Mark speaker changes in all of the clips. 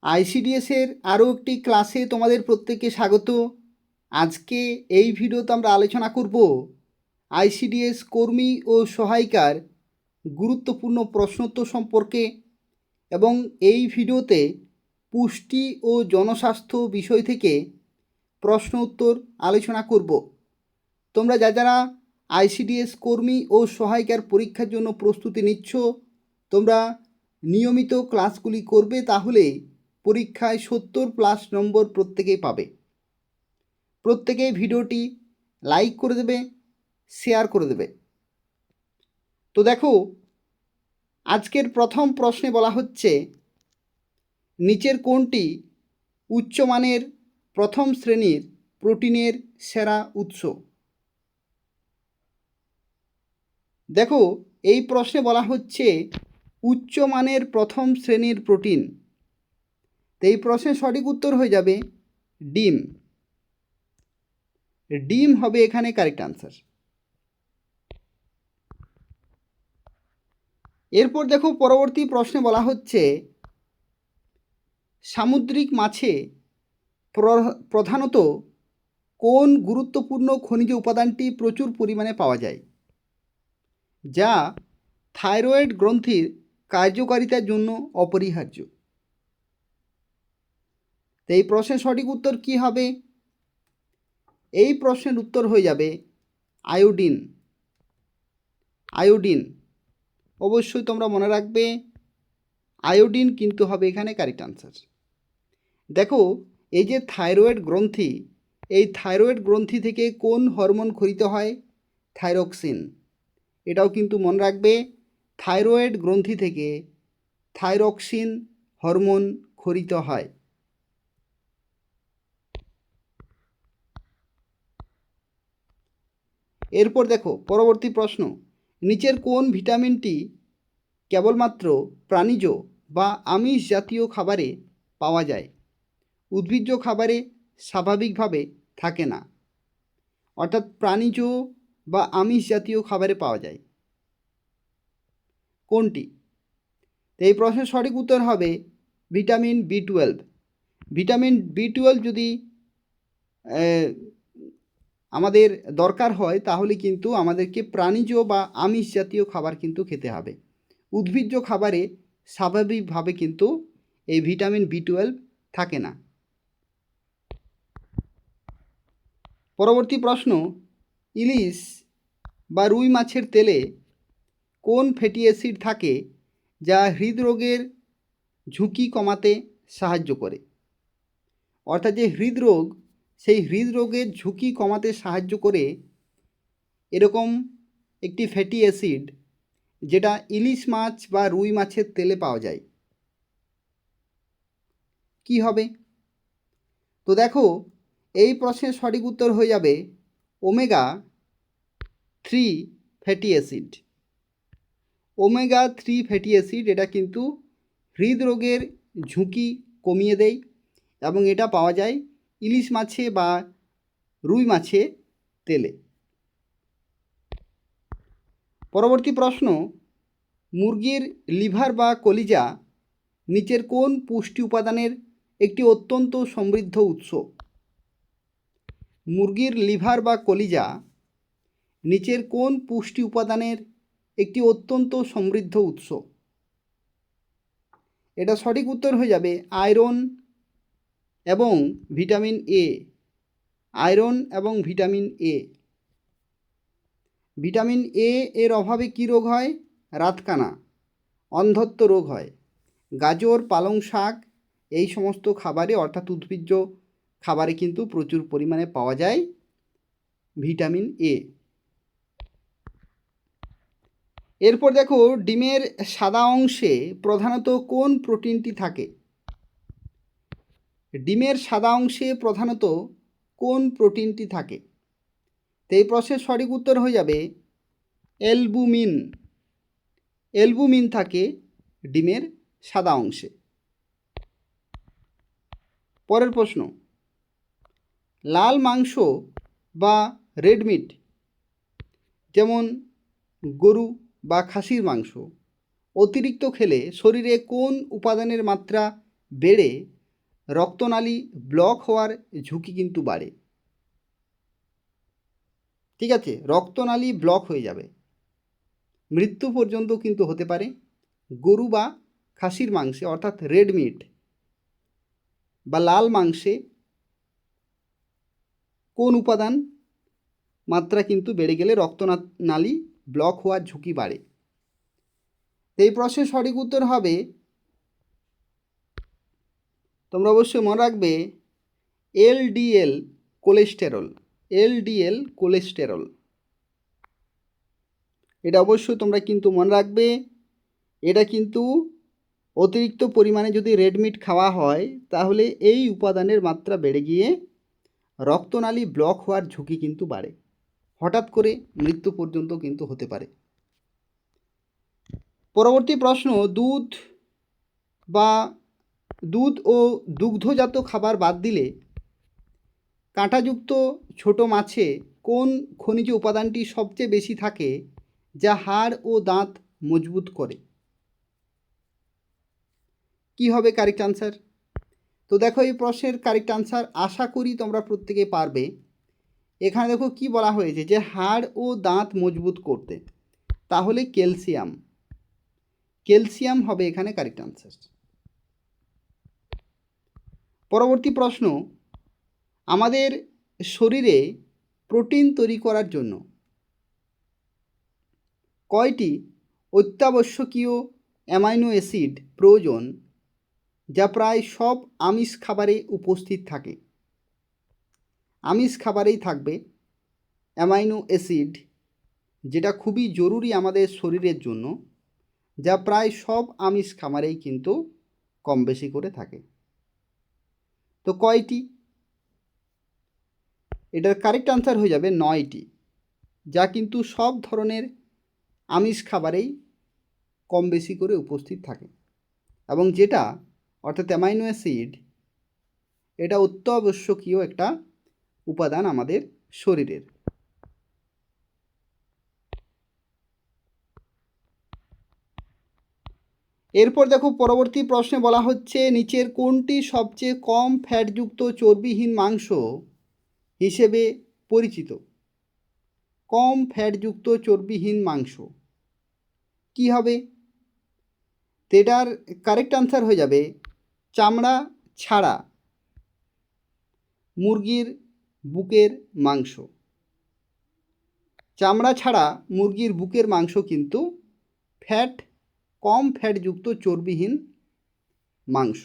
Speaker 1: আইসিডিএসের আরও একটি ক্লাসে তোমাদের প্রত্যেককে স্বাগত। আজকে এই ভিডিওতে আমরা আলোচনা করব আইসিডিএস কর্মী ও সহায়িকার গুরুত্বপূর্ণ প্রশ্নোত্তর সম্পর্কে, এবং এই ভিডিওতে পুষ্টি ও জনস্বাস্থ্য বিষয় থেকে প্রশ্ন উত্তর আলোচনা করব। তোমরা যারা আইসিডিএস কর্মী ও সহায়িকার পরীক্ষার জন্য প্রস্তুতি নিচ্ছ, তোমরা নিয়মিত ক্লাসগুলি করবে, তাহলে পরীক্ষায় 70+ নম্বর প্রত্যেকেই পাবে। প্রত্যেকেই ভিডিওটি লাইক করে দেবে, শেয়ার করে দেবে। তো দেখো, আজকের প্রথম প্রশ্নে বলা হচ্ছে, নিচের কোনটি উচ্চমানের প্রথম শ্রেণীর প্রোটিনের সেরা উৎস? দেখো, এই প্রশ্নে বলা হচ্ছে উচ্চমানের প্রথম শ্রেণীর প্রোটিন। তো এই প্রশ্নের সঠিক উত্তর হয়ে যাবে ডিম। ডিম হবে এখানে কারেক্ট আনসার। এরপর দেখো, পরবর্তী প্রশ্নে বলা হচ্ছে, সামুদ্রিক মাছে প্রধানত কোন গুরুত্বপূর্ণ খনিজ উপাদানটি প্রচুর পরিমাণে পাওয়া যায়, যা থাইরয়েড গ্রন্থির কার্যকারিতার জন্য অপরিহার্য? তো এই প্রশ্নের সঠিক উত্তর কি হবে? এই প্রশ্নের উত্তর হয়ে যাবে আয়োডিন। আয়োডিন অবশ্যই তোমরা মনে রাখবে, আয়োডিন কিন্তু হবে এখানে কারেক্ট আনসার। দেখো, এই যে থাইরয়েড গ্রন্থি, এই থাইরয়েড গ্রন্থি থেকে কোন হরমোন ক্ষরিত হয়? থাইরক্সিন। এটাও কিন্তু মনে রাখবে, থাইরয়েড গ্রন্থি থেকে থাইরক্সিন হরমোন ক্ষরিত হয়। এরপর দেখো, পরবর্তী প্রশ্ন, নিচের কোন ভিটামিনটি কেবলমাত্র প্রাণীজ বা আমিষ জাতীয় খাবারে পাওয়া যায়, উদ্ভিজ্জ খাবারে স্বাভাবিকভাবে থাকে না? অর্থাৎ প্রাণীজ বা আমিষ জাতীয় খাবারে পাওয়া যায় কোনটি? এই প্রশ্নের সঠিক উত্তর হবে ভিটামিন বি12। ভিটামিন বি12 যদি আমাদের দরকার হয়, তাহলে কিন্তু আমাদেরকে প্রাণীজ বা আমিষ জাতীয় খাবার কিন্তু খেতে হবে। উদ্ভিজ্জ খাবারে স্বাভাবিকভাবে কিন্তু এই ভিটামিন বি12 থাকে না। পরবর্তী প্রশ্ন, ইলিশ বা রুই মাছের তেলে কোন ফ্যাটি অ্যাসিড থাকে যা হৃদরোগের ঝুঁকি কমাতে সাহায্য করে? অর্থাৎ যে হৃদরোগ, সেই হৃদরোগের ঝুঁকি কমাতে সাহায্য করে এরকম একটি ফ্যাটি অ্যাসিড, যেটা ইলিশ মাছ বা রুই মাছের তেলে পাওয়া যায়, কি হবে? তো দেখো, এই প্রশ্নের সঠিক উত্তর হয়ে যাবে omega-3 fatty acid. Omega-3 fatty acid এটা কিন্তু হৃদরোগের ঝুঁকি কমিয়ে দেয়, এবং এটা পাওয়া যায় ইলিশ মাছে বা রুই মাছে তেলে। পরবর্তী প্রশ্ন, মুরগির লিভার বা কলিজা নিচের কোন পুষ্টি উপাদানের একটি অত্যন্ত সমৃদ্ধ উৎস? মুরগির লিভার বা কলিজা নিচের কোন পুষ্টি উপাদানের একটি অত্যন্ত সমৃদ্ধ উৎস? এটা সঠিক উত্তর হয়ে যাবে আয়রন এবং ভিটামিন এ। আয়রন এবং ভিটামিন এ। ভিটামিন এ এর অভাবে কী রোগ হয়? রাতকানা, অন্ধত্ব রোগ হয়। গাজর, পালং শাক এই সমস্ত খাবারে, অর্থাৎ উদ্ভিজ্জ খাবারে কিন্তু প্রচুর পরিমাণে পাওয়া যায় ভিটামিন এ। এরপর দেখো, ডিমের সাদা অংশে প্রধানত কোন প্রোটিনটি থাকে? ডিমের সাদা অংশে প্রধানত কোন প্রোটিনটি থাকে? তো এই প্রশ্নের সঠিক উত্তর হয়ে যাবে অ্যালবুমিন। অ্যালবুমিন থাকে ডিমের সাদা অংশে। পরের প্রশ্ন, লাল মাংস বা রেড মিট, যেমন গরু বা খাসির মাংস, অতিরিক্ত খেলে শরীরে কোন উপাদানের মাত্রা বেড়ে রক্তনালী ব্লক হওয়ার ঝুঁকি কিন্তু বাড়ে। ঠিক আছে, রক্তনালী ব্লক হয়ে যাবে, মৃত্যু পর্যন্ত কিন্তু হতে পারে। গরু বা খাসির মাংসে অর্থাৎ রেড মিট বা লাল মাংসে কোন উপাদান মাত্রা কিন্তু বেড়ে গেলে রক্তনালী ব্লক হওয়ার ঝুঁকি বাড়ে? এই প্রশ্নের সঠিক উত্তর হবে, তোমরা অবশ্যই মনে রাখবে, এলডিএল কোলেস্টেরল। এলডিএল কোলেস্টেরল, এটা অবশ্যই তোমরা কিন্তু মনে রাখবে। এটা কিন্তু অতিরিক্ত পরিমাণে যদি রেড মিট খাওয়া হয় তাহলে এই উপাদানের মাত্রা বেড়ে গিয়ে রক্তনালী ব্লক হওয়ার ঝুঁকি কিন্তু বাড়ে, হঠাৎ করে মৃত্যু পর্যন্ত কিন্তু হতে পারে। পরবর্তী প্রশ্ন, দুধ ও দুগ্ধজাত খাবার বাদ দিলে কাঁটাযুক্ত ছোট মাছে কোন খনিজ উপাদানটি সবচেয়ে বেশি থাকে যা হাড় ও দাঁত মজবুত করে? কি হবে কারেক্ট আনসার? তো দেখো, এই প্রশ্নের কারেক্ট আনসার আশা করি তোমরা প্রত্যেকে পারবে। এখানে দেখো কি বলা হয়েছে, যে হাড় ও দাঁত মজবুত করতে, তাহলে ক্যালসিয়াম। ক্যালসিয়াম হবে এখানে কারেক্ট আনসার। পরবর্তী প্রশ্ন, আমাদের শরীরে প্রোটিন তৈরি করার জন্য কয়টি অত্যাবশ্যকীয় অ্যামাইনো অ্যাসিড প্রয়োজন যা প্রায় সব আমিষ খাবারে উপস্থিত থাকে? আমিষ খাবারেই থাকবে অ্যামাইনো অ্যাসিড, যেটা খুবই জরুরি আমাদের শরীরের জন্য, যা প্রায় সব আমিষ খাবারেই কিন্তু কম বেশি করে থাকে। তো কয়টি? এটার কারেক্ট আনসার হয়ে যাবে 9টি, যা কিন্তু সব ধরনের আমিষ খাবারেই কম বেশি করে উপস্থিত থাকে, এবং যেটা অর্থাৎ অ্যামাইনো অ্যাসিড, এটা অত্যাবশ্যকীয় একটা উপাদান আমাদের শরীরের। এরপর দেখো, পরবর্তী প্রশ্নে বলা হচ্ছে, নিচের কোনটি সবচেয়ে কম ফ্যাটযুক্ত চর্বিহীন মাংস হিসেবে পরিচিত? কম ফ্যাটযুক্ত চর্বিহীন মাংস কি হবে? এটার কারেক্ট আনসার হয়ে যাবে চামড়া ছাড়া মুরগির বুকের মাংস। চামড়া ছাড়া মুরগির বুকের মাংস কিন্তু কম ফ্যাটযুক্ত চর্বিহীন মাংস।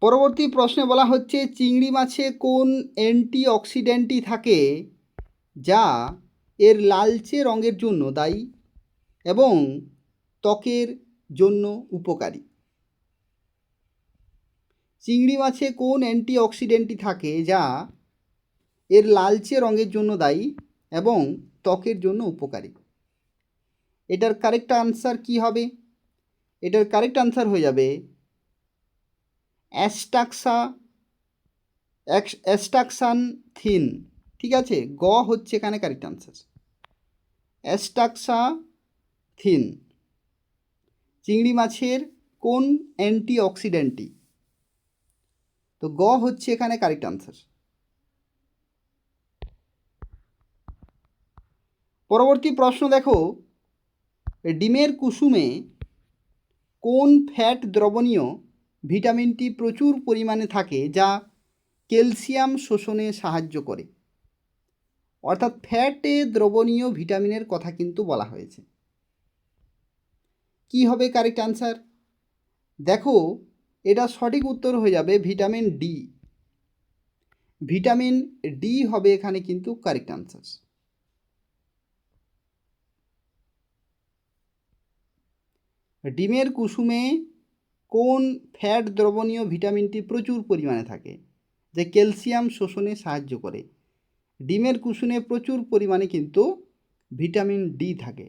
Speaker 1: পরবর্তী প্রশ্নে বলা হচ্ছে, চিংড়ি মাছে কোন অ্যান্টিঅক্সিডেন্টটি থাকে যা এর লালচে রঙের জন্য দায়ী এবং ত্বকের জন্য উপকারী? চিংড়ি মাছে কোন অ্যান্টিঅক্সিডেন্টটি থাকে যা এর লালচে রঙের জন্য দায়ী এবং ত্বকের জন্য উপকারী? এটার কারেক্ট আনসার কি হবে? এটার কারেক্ট আনসার হয়ে যাবে অ্যাস্টাক্সানথিন। ঠিক আছে, গ হচ্ছে এখানে কারেক্ট আনসার, অ্যাস্টাক্সাথিন। চিংড়ি মাছের কোন অ্যান্টিঅক্সিডেন্টটি? তো গ হচ্ছে এখানে কারেক্ট আনসার। পরবর্তী প্রশ্ন দেখো, ডিমের কুসুমে কোন ফ্যাট দ্রবণীয় ভিটামিনটি প্রচুর পরিমাণে থাকে যা ক্যালসিয়াম শোষণে সাহায্য করে? অর্থাৎ ফ্যাটে দ্রবণীয় ভিটামিনের কথা কিন্তু বলা হয়েছে। কি হবে কারেক্ট আনসার? দেখো, এটা সঠিক উত্তর হয়ে যাবে ভিটামিন ডি। ভিটামিন ডি হবে এখানে কিন্তু কারেক্ট আনসার। ডিমের কুসুমে কোন ফ্যাট দ্রবণীয় ভিটামিনটি প্রচুর পরিমাণে থাকে যে ক্যালসিয়াম শোষণে সাহায্য করে? ডিমের কুসুমে প্রচুর পরিমাণে কিন্তু ভিটামিন ডি থাকে।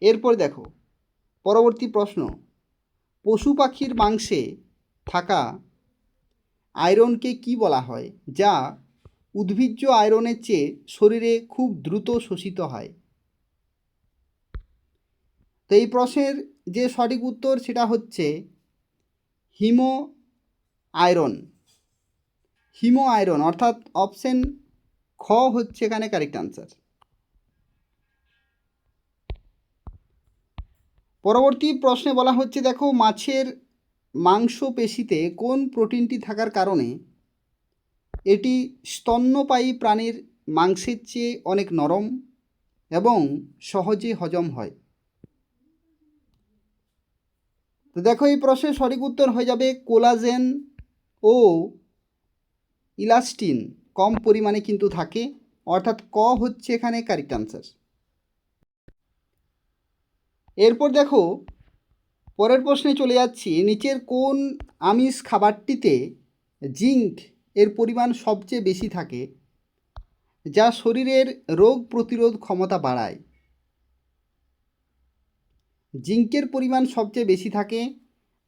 Speaker 1: এরপর দেখো, পরবর্তী প্রশ্ন, পশু পাখির মাংসে থাকা আয়রনকে কি বলা হয় যা উদ্ভিজ্জ আয়রনের চেয়ে শরীরে খুব দ্রুত শোষিত হয়? তো এই প্রশ্নের যে সঠিক উত্তর সেটা হচ্ছে হিমো আয়রন। হিমো আয়রন অর্থাৎ অপশন খ হচ্ছে এখানে কারেক্ট আনসার। পরবর্তী প্রশ্নে বলা হচ্ছে, দেখো মাছের মাংসপেশিতে কোন প্রোটিনটি থাকার কারণে এটি স্তন্যপায়ী প্রাণীর মাংসের চেয়ে অনেক নরম এবং সহজে হজম হয়। তো দেখো এই প্রশ্নের সঠিক উত্তর হয়ে যাবে কোলাজেন ও ইলাস্টিন কম পরিমাণে কিন্তু থাকে, অর্থাৎ ক হচ্ছে এখানে কারেক্ট আনসার। এরপর দেখো পরের প্রশ্নে চলে যাচ্ছি, নিচের কোন আমিষ খাবারটিতে জিঙ্ক এর পরিমাণ সবচেয়ে বেশি থাকে যা শরীরের রোগ প্রতিরোধ ক্ষমতা বাড়ায়? জিঙ্কের পরিমাণ সবচেয়ে বেশি থাকে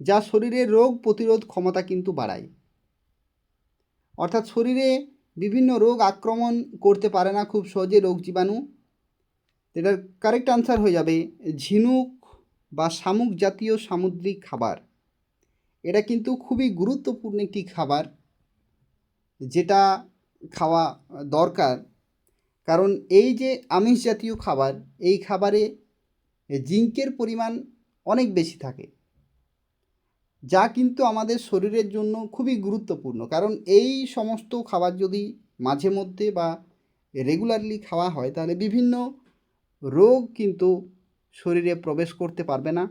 Speaker 1: যা শরীরের রোগ প্রতিরোধ ক্ষমতা কিন্তু বাড়ায়, অর্থাৎ শরীরে বিভিন্ন রোগ আক্রমণ করতে পারে না খুব সহজে রোগ জীবাণু। এটার কারেক্ট আনসার হয়ে যাবে ঝিনুক বা শামুক জাতীয় সামুদ্রিক খাবার। এটা কিন্তু খুবই গুরুত্বপূর্ণ একটি খাবার যেটা খাওয়া দরকার, কারণ এই যে আমিষ জাতীয় খাবার, এই খাবারে জিঙ্কের পরিমাণ অনেক বেশি থাকে, যা কিন্তু আমাদের শরীরের জন্য খুবই গুরুত্বপূর্ণ। কারণ এই সমস্ত খাবার যদি মাঝে মধ্যে বা রেগুলারলি খাওয়া হয় তাহলে বিভিন্ন রোগ কিন্তু শরীরে প্রবেশ করতে পারবে না,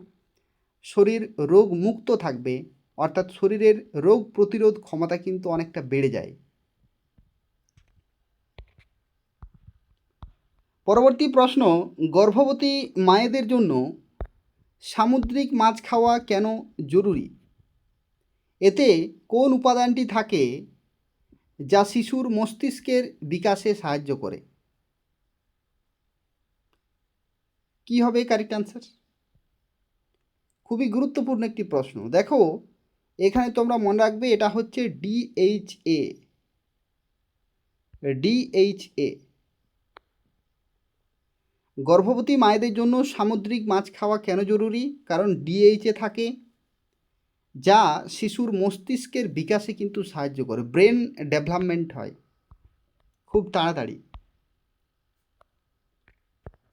Speaker 1: শরীর রোগ মুক্ত থাকবে, অর্থাৎ শরীরের রোগ প্রতিরোধ ক্ষমতা কিন্তু অনেকটা বেড়ে যায়। পরবর্তী প্রশ্ন, গর্ভবতী মায়েদের জন্য সামুদ্রিক মাছ খাওয়া কেন জরুরি? এতে কোন উপাদানটি থাকে যা শিশুর মস্তিষ্কের বিকাশে সাহায্য করে? কি হবে কারেক্ট আনসার? খুবই গুরুত্বপূর্ণ একটি প্রশ্ন। দেখো এখানে তোমরা মনে রাখবে এটা হচ্ছে ডিএইচএ। ডিএইচএ গর্ভবতী মায়েদের জন্য সামুদ্রিক মাছ খাওয়া কেন জরুরি? কারণ ডিএইচএ থাকে যা শিশুর মস্তিষ্কের বিকাশে কিন্তু সাহায্য করে, ব্রেন ডেভেলপমেন্ট হয় খুব তাড়াতাড়ি।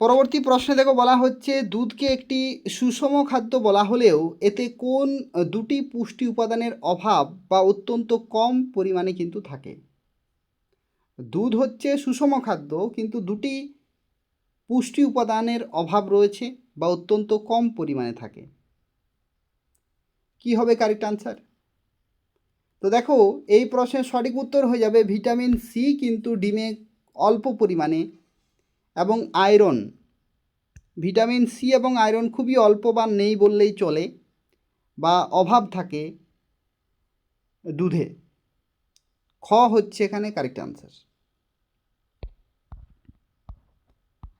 Speaker 1: পরবর্তী প্রশ্নে দেখো বলা হচ্ছে, দুধকে একটি সুষম খাদ্য বলা হলেও এতে কোন দুটি পুষ্টি উপাদানের অভাব বা অত্যন্ত কম পরিমাণে কিন্তু থাকে? দুধ হচ্ছে সুষম খাদ্য, কিন্তু দুটি পুষ্টি উপাদানের অভাব রয়েছে বা অত্যন্ত কম পরিমাণে থাকে। কি হবে কারেক্ট আনসার? তো দেখো এই প্রশ্নের সঠিক উত্তর হয়ে যাবে ভিটামিন সি কিন্তু ডিমে অল্প পরিমাণে, এবং আয়রন, ভিটামিন সি এবং আয়রন খুবই অল্প বা নেই বললেই চলে, বা অভাব থাকে দুধে। খ হচ্ছে এখানে কারেক্ট আনসার।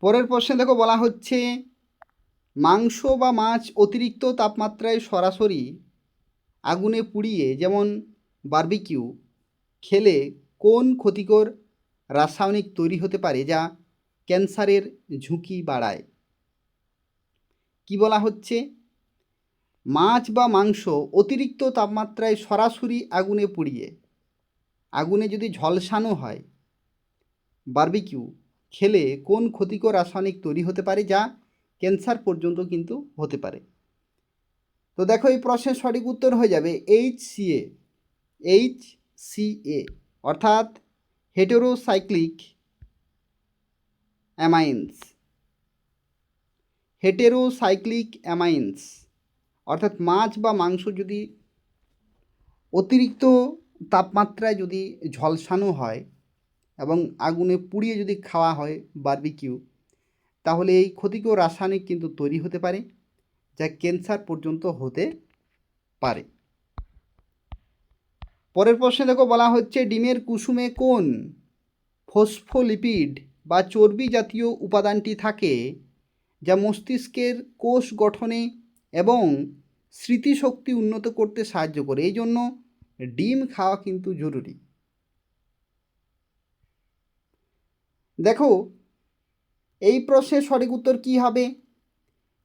Speaker 1: পরের প্রশ্নে দেখো বলা হচ্ছে, মাংস বা মাছ অতিরিক্ত তাপমাত্রায় সরাসরি আগুনে পুড়িয়ে যেমন বারবিকিউ খেলে কোন ক্ষতিকর রাসায়নিক তৈরি হতে পারে যা ক্যান্সারের ঝুঁকি বাড়ায়? কি বলা হচ্ছে, মাছ বা মাংস অতিরিক্ত তাপমাত্রায় সরাসরি আগুনে পুড়িয়ে, আগুনে যদি ঝলসানো হয় বারবিকিউ খেলে কোন ক্ষতিকর রাসায়নিক তৈরি হতে পারে যা ক্যান্সার পর্যন্ত কিন্তু হতে পারে? তো দেখো এই প্রশ্নের সঠিক উত্তর হয়ে যাবে এইচসিএ। এইচসিএ অর্থাৎ হেটেরোসাইক্লিক অ্যামাইন্স। হেটেরোসাইক্লিক অ্যামাইন্স অর্থাৎ মাছ বা মাংস যদি অতিরিক্ত তাপমাত্রায় যদি ঝলসানো হয় এবং আগুনে পুড়িয়ে যদি খাওয়া হয় বারবিকিউ, তাহলে এই ক্ষতিকর রাসায়নিক কিন্তু তৈরি হতে পারে যা ক্যান্সার পর্যন্ত হতে পারে। পরের প্রশ্নে দেখো বলা হচ্ছে, ডিমের কুসুমে কোন ফসফোলিপিড বা চর্বি জাতীয় উপাদানটি থাকে যা মস্তিষ্কের কোষ গঠনে এবং স্মৃতিশক্তি উন্নত করতে সাহায্য করে? এই জন্য ডিম খাওয়া কিন্তু জরুরি। দেখো এই প্রশ্নের সঠিক উত্তর কী হবে?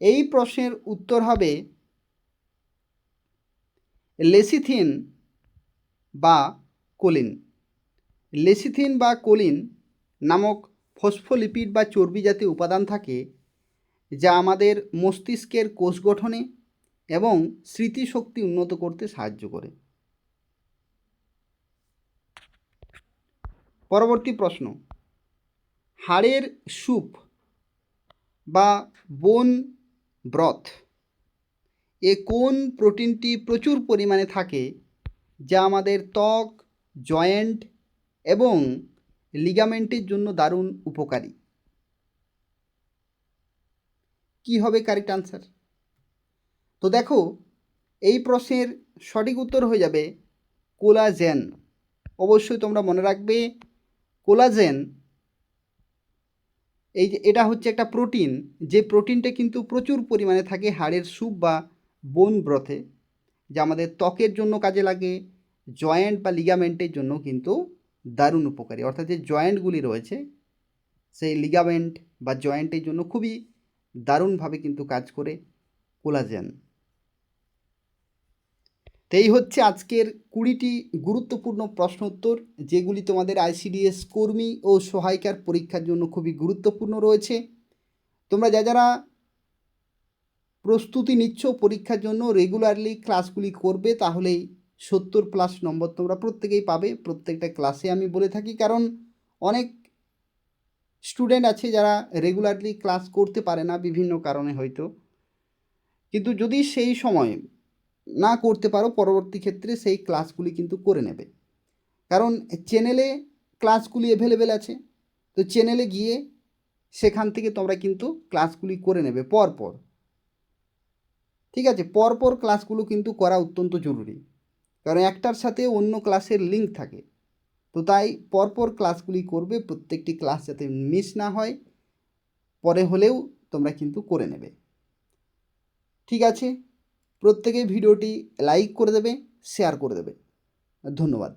Speaker 1: এই প্রশ্নের উত্তর হবে লেসিথিন বা কোলিন। লেসিথিন বা কোলিন নামক ফসফোলিপিড বা চর্বি জাতীয় উপাদান থাকে, যা আমাদের মস্তিষ্কের কোষ গঠনে এবং স্মৃতিশক্তি উন্নত করতে সাহায্য করে। পরবর্তী প্রশ্ন, হাড়ের স্যুপ বা বোন ব্রথ এ কোন প্রোটিনটি প্রচুর পরিমাণে থাকে, যা আমাদের ত্বক, জয়েন্ট এবং লিগামেন্টের জন্য দারুণ উপকারী? কি হবে কারেক্ট আনসার? তো দেখো, এই প্রশ্নের সঠিক উত্তর হয়ে যাবে কোলাজেন। অবশ্যই তোমরা মনে রাখবে, কোলাজেন এটা হচ্ছে একটা প্রোটিন, যে প্রোটিনটা কিন্তু প্রচুর পরিমাণে থাকে হাড়ের স্যুপ বা বোন ব্রথে, যা আমাদের ত্বকের জন্য কাজে লাগে, জয়েন্ট বা লিগামেন্টের জন্য কিন্তু দারুণ উপকারী। অর্থাৎ যে জয়েন্টগুলি রয়েছে সেই লিগামেন্ট বা জয়েন্টের জন্য খুবই দারুণভাবে কিন্তু কাজ করে কোলাজেন। তো এই হচ্ছে আজকের 20টি গুরুত্বপূর্ণ প্রশ্ন উত্তর, যেগুলি তোমাদের আইসিডিএস কর্মী ও সহায়িকার পরীক্ষার জন্য খুবই গুরুত্বপূর্ণ রয়েছে। তোমরা যারা প্রস্তুতি নিচ্ছ পরীক্ষার জন্য, রেগুলারলি ক্লাসগুলি করবে, তাহলেই 70+ নম্বর তোমরা প্রত্যেকেই পাবে। প্রত্যেকটা ক্লাসে আমি বলে থাকি, কারণ অনেক স্টুডেন্ট আছে যারা রেগুলারলি ক্লাস করতে পারে না বিভিন্ন কারণে হয়তো, কিন্তু যদি সেই সময় না করতে পারো, পরবর্তী ক্ষেত্রে সেই ক্লাসগুলি কিন্তু করে নেবে। কারণ চ্যানেলে ক্লাসগুলি অ্যাভেলেবেল আছে, তো চ্যানেলে গিয়ে সেখান থেকে তোমরা কিন্তু ক্লাসগুলি করে নেবে পরপর। ঠিক আছে, পরপর ক্লাসগুলো কিন্তু করা অত্যন্ত জরুরি, কারণ একটার সাথে অন্য ক্লাসের লিঙ্ক থাকে। তো তাই পরপর ক্লাসগুলি করবে, প্রত্যেকটি ক্লাস যাতে মিস না হয়, পরে হলেও তোমরা কিন্তু করে নেবে। ঠিক আছে, প্রত্যেকে ভিডিওটি লাইক করে দেবে, শেয়ার করে দেবে। ধন্যবাদ।